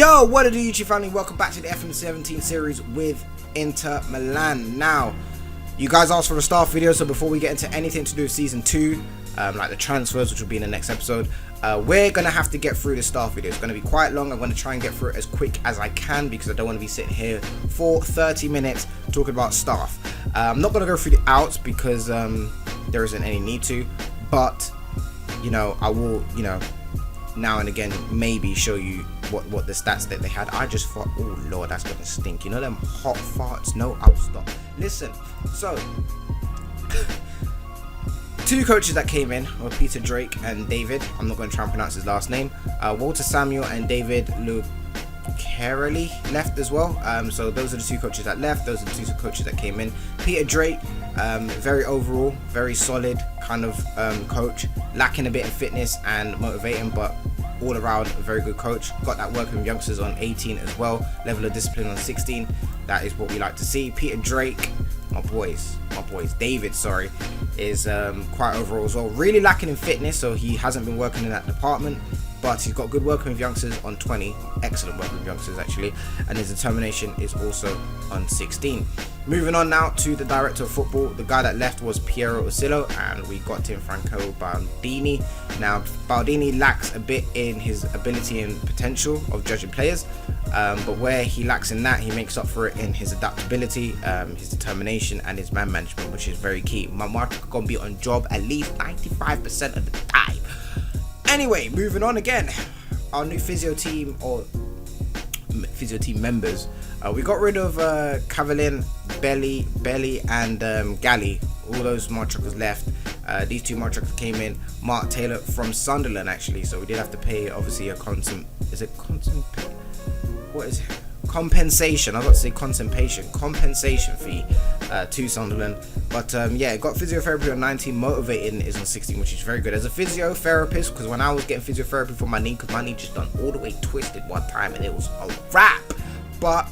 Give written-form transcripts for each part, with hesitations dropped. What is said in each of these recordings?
Yo, what it do, YouTube family? Welcome back to the EP17 series with Inter Milan. Now, you guys asked for a staff video, so before we get into anything to do with season 2, like the transfers, which will be in the next episode, we're going to have to get through the staff video. It's going to be quite long. I'm going to try and get through it as quick as I can because I don't want to be sitting here for 30 minutes talking about staff. I'm not going to go through the outs because there isn't any need to, but, you know, I will, you know, now and again maybe show you what the stats that they had. I just thought, oh lord, that's gonna stink, you know, them hot farts. No, I'll stop. Listen, so two coaches that came in were Peter Drake and David, I'm not going to try and pronounce his last name, Walter Samuel and David Lucarelli left as well. So those are the two coaches that left. Those are the two coaches that came in. Peter Drake, very overall, very solid kind of coach, lacking a bit in fitness and motivating, but all around a very good coach. Got that working with youngsters on 18 as well, level of discipline on 16. That is what we like to see. Peter Drake, my boys, David, sorry, is quite overall as well, really lacking in fitness, so he hasn't been working in that department, but he's got good working with youngsters on 20, excellent working with youngsters actually, and his determination is also on 16. Moving on now to the director of football. The guy that left was Piero Osillo, and we got in Franco Baldini. Now, Baldini lacks a bit in his ability and potential of judging players, but where he lacks in that, he makes up for it in his adaptability, his determination, and his man management, which is very key. Mark gonna be on job at least 95% of the time. Anyway, moving on again. Our new physio team, or physio team members. We got rid of Cavallin, Belly, and Galley. All those Mark truckers left. These two Mark truckers came in. Mark Taylor from Sunderland, actually. So we did have to pay, obviously, a compensation. I was about to say compensation fee to Sunderland. But yeah, got physiotherapy on 19, motivating is on 16, which is very good. As a physiotherapist, because when I was getting physiotherapy for my knee, because my knee just done all the way twisted one time and it was a wrap. But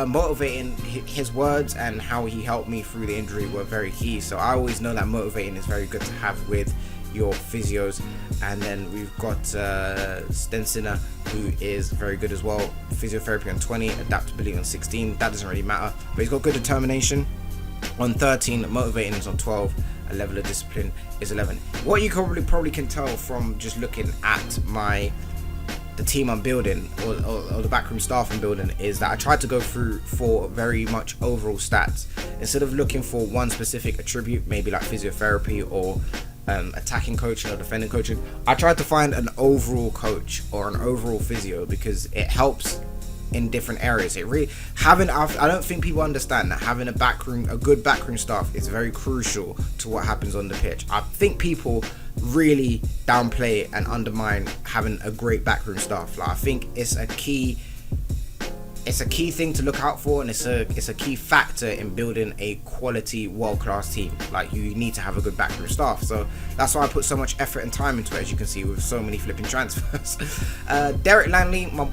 motivating, his words and how he helped me through the injury were very key. So I always know that motivating is very good to have with your physios. And then we've got Stensiner, who is very good as well. Physiotherapy on 20, adaptability on 16. That doesn't really matter, but he's got good determination on 13. Motivating is on 12. A level of discipline is 11. What you probably can tell from just looking at the team I'm building, or the backroom staff I'm building, is that I tried to go through for very much overall stats instead of looking for one specific attribute, maybe like physiotherapy or attacking coaching or defending coaching. I tried to find an overall coach or an overall physio because it helps in different areas. It really I don't think people understand that having a good backroom staff is very crucial to what happens on the pitch. I think people really downplay and undermine having a great backroom staff. Like, I think it's a key thing to look out for, and it's a key factor in building a quality world-class team. Like, you need to have a good backroom staff, so that's why I put so much effort and time into it, as you can see, with so many flipping transfers. Derek Langley, my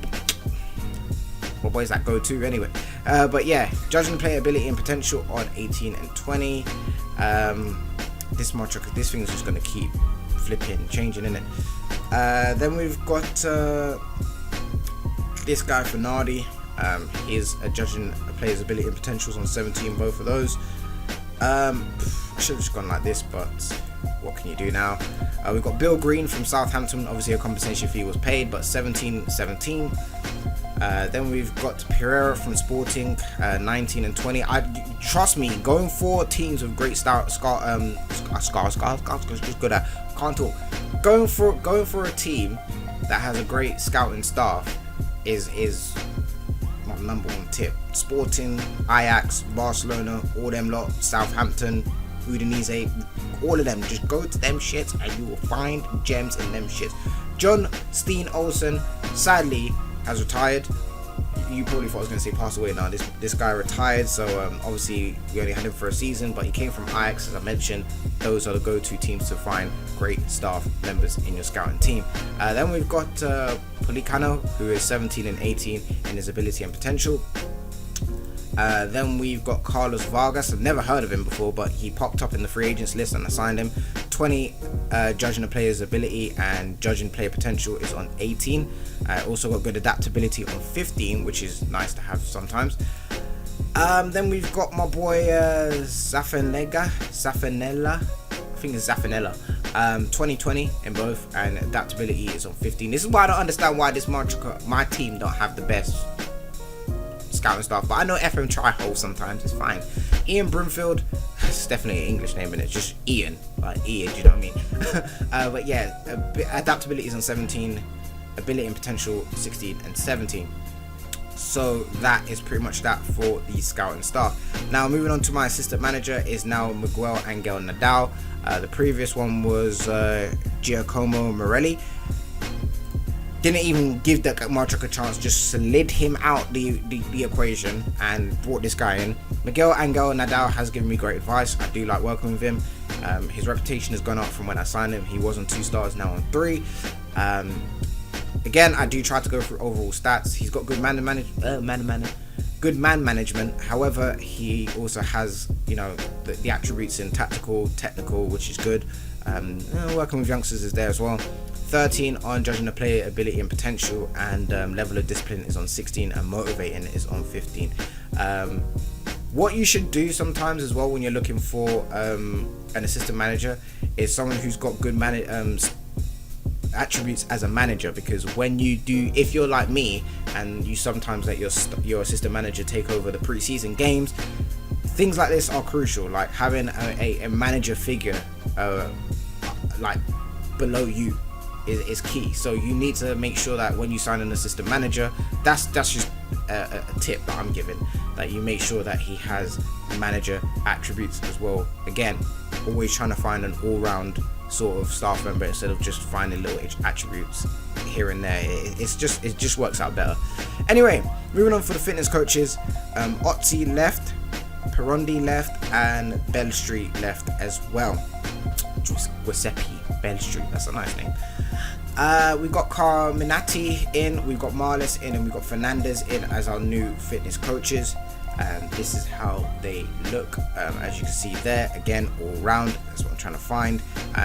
boys that go to anyway, but yeah, judging player ability and potential on 18 and 20. This thing is just going to keep flipping changing, in it. Then we've got this guy Fernardi. He's judging a player's ability and potentials on 17, both of those. I should have just gone like this, but what can you do now? We've got Bill Green from Southampton. Obviously a compensation fee was paid, but 17. Then we've got Pereira from Sporting, 19 and 20. Trust me, going for teams with great going for a team that has a great scouting staff is my number one tip. Sporting, Ajax, Barcelona, all them lot, Southampton, Udinese, all of them. Just go to them shits and you will find gems in them shits. John Steen Olsen sadly has retired. You probably thought I was going to say passed away. Now this guy retired, so obviously we only had him for a season, but he came from Ajax, as I mentioned. Those are the go-to teams to find great staff members in your scouting team. Then we've got Policano, who is 17 and 18 in his ability and potential. Then we've got Carlos Vargas. I've never heard of him before, but he popped up in the free agents list and I signed him. 20 judging a player's ability and judging player potential is on 18. Also got good adaptability on 15, which is nice to have sometimes. Then we've got my boy Zaffanella. I think it's Zaffanella. 2020 in both, and adaptability is on 15. This is why I don't understand why my team don't have the best scouting staff, but I know FM try hole sometimes. It's fine. Ian Broomfield, it's definitely an English name, and it's just Ian, like Ian. Do you know what I mean? But yeah, adaptability is on 17, ability and potential 16 and 17. So that is pretty much that for the scouting staff. Now moving on to my assistant manager is now Miguel Angel Nadal. The previous one was Giacomo Morelli. Didn't even give that Marchuk a chance, just slid him out the equation and brought this guy in. Miguel Angel Nadal has given me great advice. I do like working with him. His reputation has gone up from when I signed him. He was on 2 stars, now on 3. Again, I do try to go through overall stats. He's got good man management. However, he also has, the attributes in tactical, technical, which is good. Working with youngsters is there as well. 13 on judging the player ability and potential, and level of discipline is on 16, and motivating is on 15. What you should do sometimes as well when you're looking for an assistant manager is someone who's got good attributes as a manager, because when you do, if you're like me and you sometimes let your assistant manager take over the preseason games, things like this are crucial. Like having a manager figure like below you is key. So you need to make sure that when you sign an assistant manager, that's just a tip that I'm giving, that you make sure that he has manager attributes as well. Again, always trying to find an all-round sort of staff member instead of just finding little attributes here and there. It just works out better. Anyway, moving on for the fitness coaches. Otzi left, Perondi left, and Bell Street left as well. Giuseppe Bell Street, that's a nice name. We've got Carminati in, we've got Marles in, and we've got Fernandez in as our new fitness coaches. This is how they look, as you can see there. Again, all round, that's what I'm trying to find.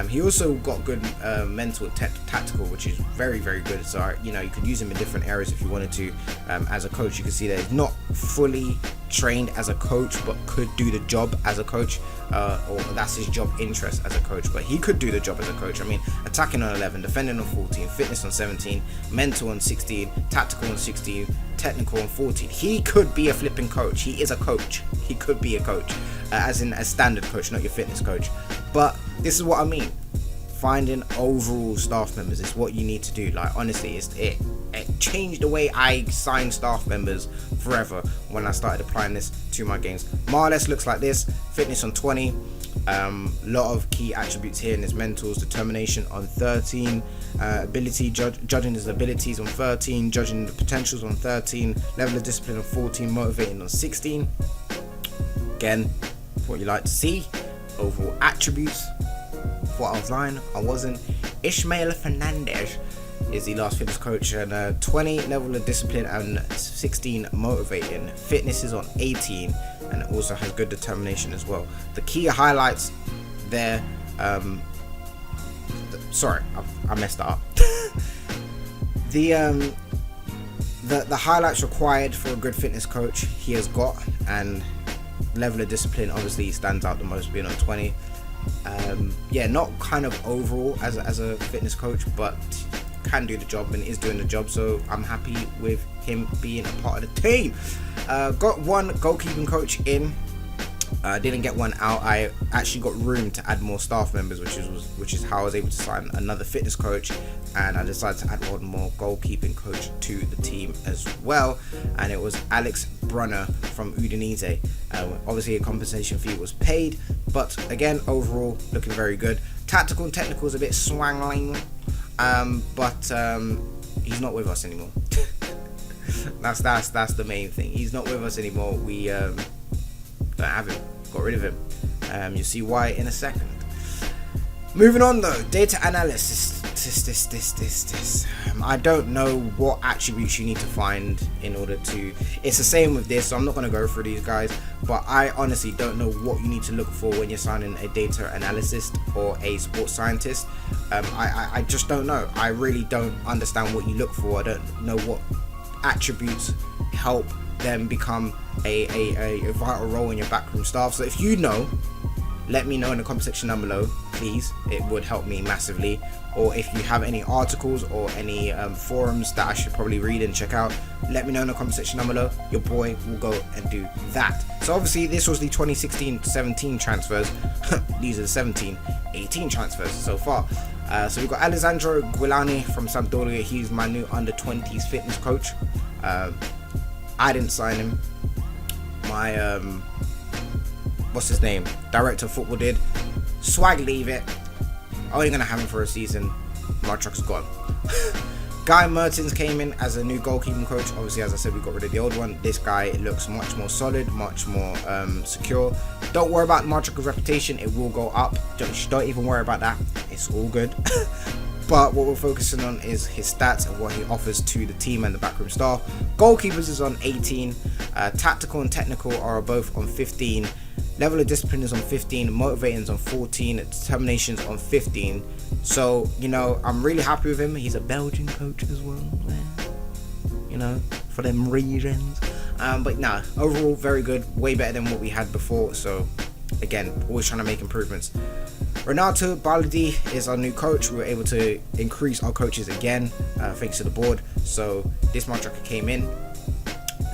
He also got good mental and tactical, which is very, very good. So you could use him in different areas if you wanted to. As a coach, you can see that he's not fully trained as a coach, but could do the job as a coach, or that's his job interest as a coach, but he could do the job as a coach. I mean, attacking on 11, defending on 14, fitness on 17, mental on 16, tactical on 16, technical on 14. He could be a flipping coach. He is a coach. He could be a coach, as in a standard coach, not your fitness coach. But this is what I mean. Finding overall staff members is what you need to do. Like, honestly, it changed the way I sign staff members forever when I started applying this to my games. Marles looks like this. Fitness on 20. Lot of key attributes here in his mentals. Determination on 13. Ability, judging his abilities on 13. Judging the potentials on 13. Level of discipline on 14. Motivating on 16. Again, what you like to see. Overall attributes. What I was lying, I wasn't. Ishmael Fernandez is the last fitness coach, and 20 level of discipline and 16 motivating. Fitness is on 18, and it also has good determination as well. The key highlights there, sorry, I messed that up. The highlights required for a good fitness coach he has got, and level of discipline obviously stands out the most, being on 20. Not kind of overall as a fitness coach, but can do the job and is doing the job, so I'm happy with him being a part of the team. Got one goalkeeping coach in. Didn't get one out. I actually got room to add more staff members, which is how I was able to sign another fitness coach, and I decided to add one more goalkeeping coach to the team as well, and it was Alex Brunner from Udinese. Obviously a compensation fee was paid, but again, overall looking very good. Tactical and technical is a bit swangling, but he's not with us anymore. that's the main thing. He's not with us anymore. We don't have him. Got rid of him. You'll see why in a second. Moving on though, data analysis. this. I don't know what attributes you need to find in order to. It's the same with this, so I'm not going to go through these guys, but I honestly don't know what you need to look for when you're signing a data analyst or a sports scientist. I just don't know. I really don't understand what you look for. I don't know what attributes help them become a vital role in your backroom staff. So if you know, let me know in the comment section down below, please. It would help me massively. Or if you have any articles or any forums that I should probably read and check out, let me know in the comment section down below. Your boy will go and do that. So obviously this was the 2016-17 transfers. These are the 17-18 transfers so far. So we've got Alessandro Guilani from Sampdoria. He's my new under-20s fitness coach. I didn't sign him. My what's his name? Director of football did. Swag leave it. Only gonna have him for a season. My truck's gone. Guy Mertens came in as a new goalkeeping coach. Obviously, as I said, we got rid of the old one. This guy looks much more solid, much more secure. Don't worry about Marchuk's reputation. It will go up. Don't even worry about that. It's all good. But what we're focusing on is his stats and what he offers to the team and the backroom staff. Goalkeepers is on 18. Tactical and technical are both on 15. Level of discipline is on 15. Motivating is on 14. Determination is on 15. So, you know, I'm really happy with him. He's a Belgian coach as well. You know, for them regions. But nah, overall, very good. Way better than what we had before. So, again, always trying to make improvements. Renato Baldi is our new coach. We were able to increase our coaches again, thanks to the board. So this Marchuk came in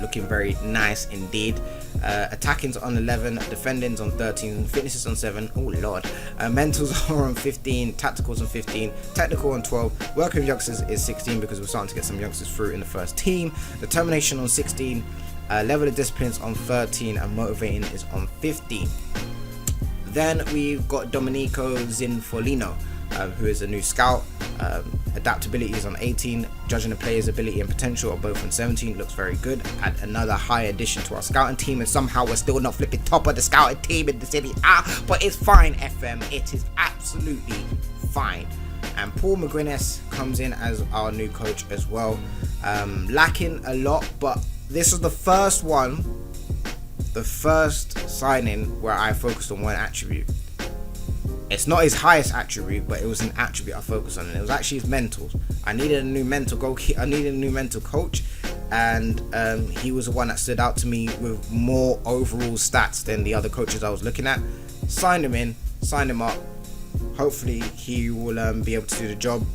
looking very nice indeed. Attacking's on 11, defending's on 13, fitness is on 7. Oh lord. Mentals are on 15, tacticals on 15, technical on 12. Working with youngsters is 16 because we're starting to get some youngsters through in the first team. Determination on 16, level of discipline is on 13, and motivating is on 15. Then we've got Domenico Zinfolino, who is a new scout. Adaptability is on 18. Judging the player's ability and potential are both on 17. Looks very good. Add another high addition to our scouting team, and somehow we're still not flipping top of the scouting team in the Serie A. But it's fine, FM. It is absolutely fine. And Paul McGuinness comes in as our new coach as well. Lacking a lot, but this was the first one. The first signing where I focused on one attribute. It's not his highest attribute, but it was an attribute I focused on, and it was actually his mentals. I needed a new mental goalkeeper. I needed a new mental coach, and he was the one that stood out to me with more overall stats than the other coaches I was looking at. Signed him in, signed him up. Hopefully, he will be able to do the job.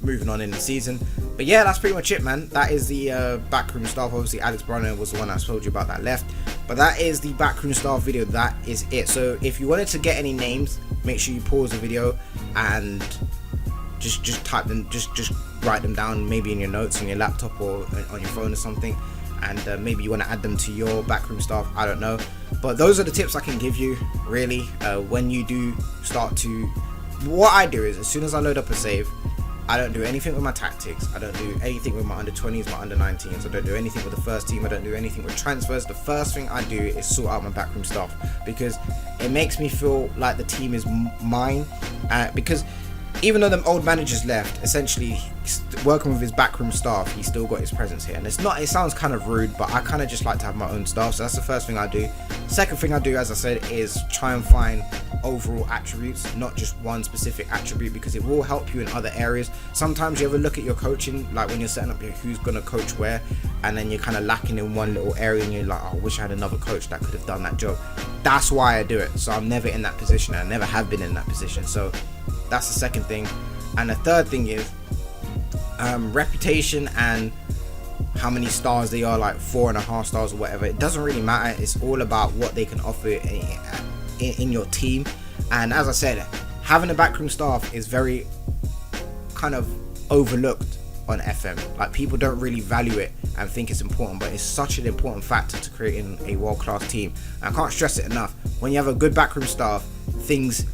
Moving on in the season. But yeah, that's pretty much it, man. That is the backroom staff. Obviously Alex Brunner was the one I told you about that left, but that is the backroom staff video. That is it. So if you wanted to get any names, make sure you pause the video and just type them, just write them down, maybe in your notes on your laptop or on your phone or something, and maybe you want to add them to your backroom staff. I don't know, but those are the tips I can give you really when you do start to. What I do is, as soon as I load up a save, I don't do anything with my tactics. I don't do anything with my under 20s, my under 19s. I don't do anything with the first team. I don't do anything with transfers. The first thing I do is sort out my backroom stuff, because it makes me feel like the team is mine. Because even though the old managers left, essentially working with his backroom staff, he still got his presence here. And it's not, it sounds kind of rude, but I kind of just like to have my own staff. So that's the first thing I do. Second thing I do, as I said, is try and find overall attributes, not just one specific attribute, because it will help you in other areas. Sometimes you ever look at your coaching, like when you're setting up who's going to coach where, and then you're kind of lacking in one little area and you're like, oh, I wish I had another coach that could have done that job. That's why I do it. So I'm never in that position. I never have been in that position. So that's the second thing. And the third thing is reputation and how many stars they are, like 4.5 stars or whatever. It doesn't really matter. It's all about what they can offer in your team. And as I said, having a backroom staff is very kind of overlooked on FM. Like, people don't really value it and think it's important, but it's such an important factor to creating a world-class team. And I can't stress it enough. When you have a good backroom staff, things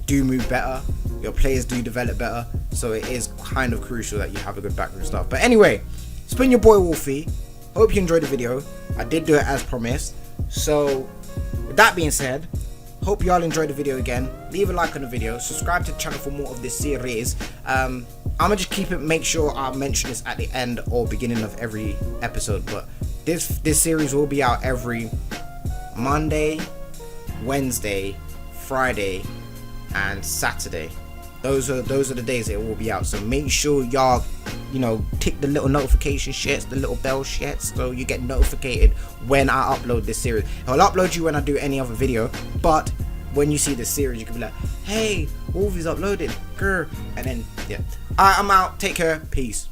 do move better, your players do develop better. So it is kind of crucial that you have a good backroom staff. But anyway, it's been your boy Wolfie. Hope you enjoyed the video. I did do it as promised. So with that being said, Hope y'all enjoyed the video again. Leave a like on the video. Subscribe to the channel for more of this series. I'm gonna just make sure I mention this at the end or beginning of every episode. But this series will be out every Monday, Wednesday, Friday, and Saturday. Those are the days it will be out. So make sure y'all, tick the little notification shits, the little bell shits, so you get notified when I upload this series. I'll upload you when I do any other video, but when you see this series, you can be like, hey, Wolvie's uploaded, grr. And then, yeah. Alright, I'm out. Take care. Peace.